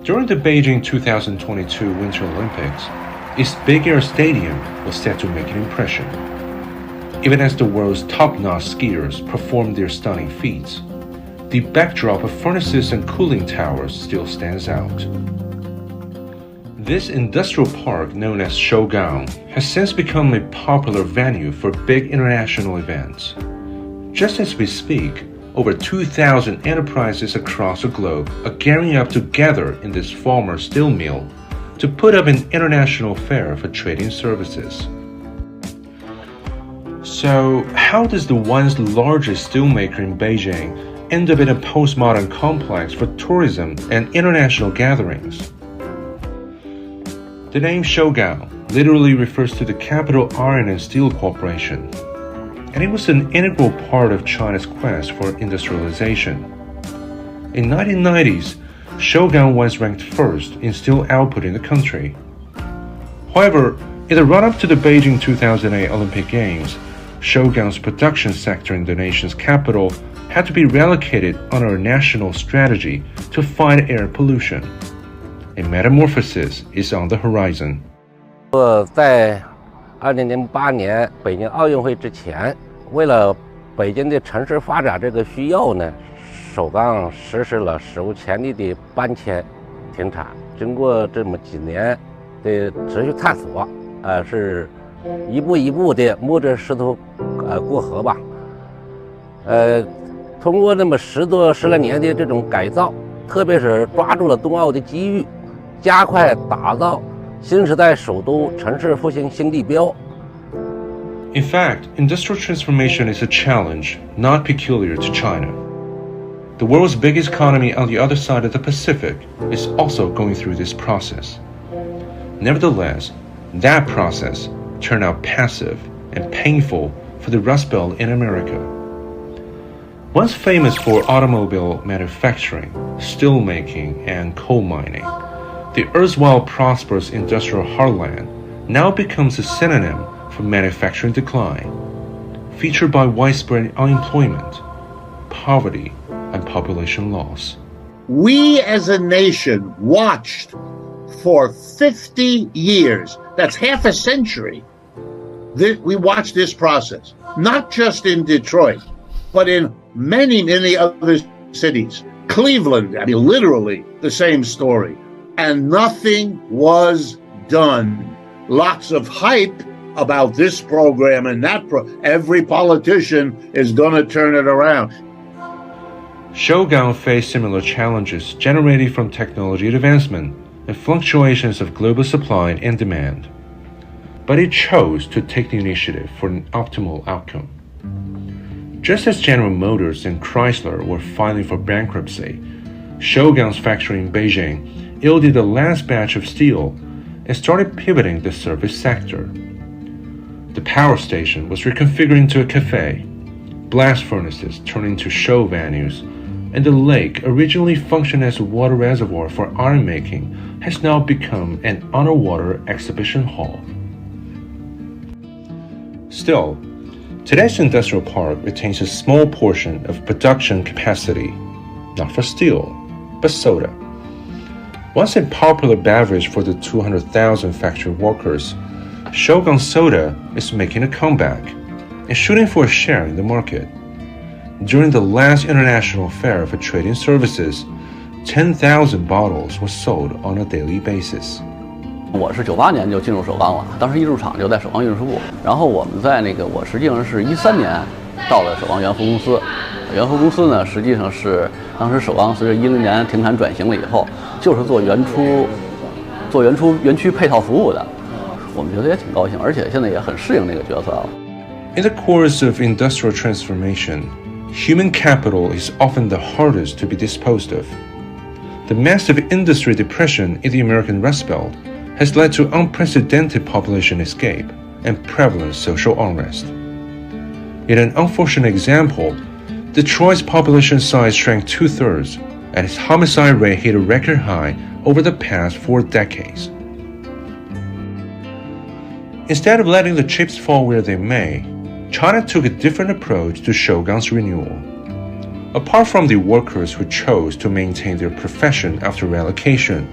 During the Beijing 2022 Winter Olympics, its Big Air Stadium was set to make an impression. Even as the world's top-notch skiers performed their stunning feats, the backdrop of furnaces and cooling towers still stands out. This industrial park, known as Shougang, has since become a popular venue for big international events. Just as we speak, over 2,000 enterprises across the globe are gearing up to gather in this former steel mill to put up an international fair for trading services. So, how does the once largest steelmaker in Beijing end up in a postmodern complex for tourism and international gatherings? The name Shougang literally refers to the Capital Iron and Steel Corporation, and it was an integral part of China's quest for industrialization. In the 1990s, Shougang was ranked first in steel output in the country. However, in the run-up to the Beijing 2008 Olympic Games, Shougang's production sector in the nation's capital had to be relocated under a national strategy to fight air pollution. A metamorphosis is on the horizon. 在2008年北京奥运会之前，为了北京的城市发展这个需要呢，首钢实施了史无前例的搬迁停产。经过这么几年的持续探索，是一步一步的摸着石头过河吧。通过那么十来年的这种改造，特别是抓住了冬奥的机遇，加快打造新时代首都城市复兴新地标。In fact, industrial transformation is a challenge not peculiar to China. The world's biggest economy on the other side of the Pacific is also going through this process. Nevertheless, that process turned out passive and painful for the Rust Belt in America. Once famous for automobile manufacturing, steelmaking, and coal mining, the erstwhile prosperous industrial heartland now becomes a synonym for manufacturing decline, featured by widespread unemployment, poverty, and population loss. We as a nation watched for 50 years, that's half a century, we watched this process, not just in Detroit, but in many other cities. Cleveland, I mean, literally the same story. And nothing was done. Lots of hype about this program and that every politician is going to turn it around. Shougang faced similar challenges generated from technology advancement and fluctuations of global supply and demand. But it chose to take the initiative for an optimal outcome. Just as General Motors and Chrysler were filing for bankruptcy, Shougang's factory in Beijing yielded the last batch of steel and started pivoting the service sector. The power station was reconfigured into a cafe, blast furnaces turned into show venues, and the lake, originally functioned as a water reservoir for iron making, has now become an underwater exhibition hall. Still, today's industrial park retains a small portion of production capacity, not for steel, but soda. Once a popular beverage for the 200,000 factory workers, Shougang Soda is making a comeback and shooting for a share in the market. During the last international fair for trading services, 10,000 bottles were sold on a daily basis. 我是98年就进入首钢了，当时一入场就在首钢运输部，然后我们在我实际上是13年到了首钢元福公司。元福公司呢，实际上是当时首钢随着10年停产转型了以后，就是做园区配套服务的。我们觉得也挺高兴，而且现在也很适应那个角色了。In the course of industrial transformation, human capital is often the hardest to be disposed of. The massive industry depression in the American Rust Belt has led to unprecedented population escape and prevalent social unrest. In an unfortunate example, Detroit's population size shrank 2/3, and its homicide rate hit a record high over the past 4 decades. Instead of letting the chips fall where they may, China took a different approach to Shougang's renewal. Apart from the workers who chose to maintain their profession after relocation,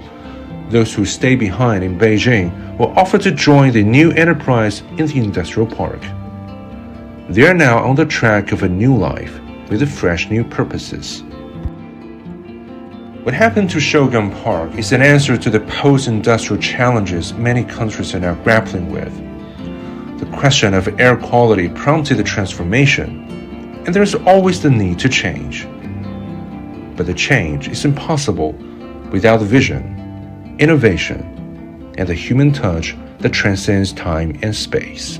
those who stay behind in Beijing will offer to join the new enterprise in the industrial park. They are now on the track of a new life with fresh new purposes. What happened to Shogun Park is an answer to the post-industrial challenges many countries are now grappling with. The question of air quality prompted the transformation, and there is always the need to change. But the change is impossible without vision, innovation, and the human touch that transcends time and space.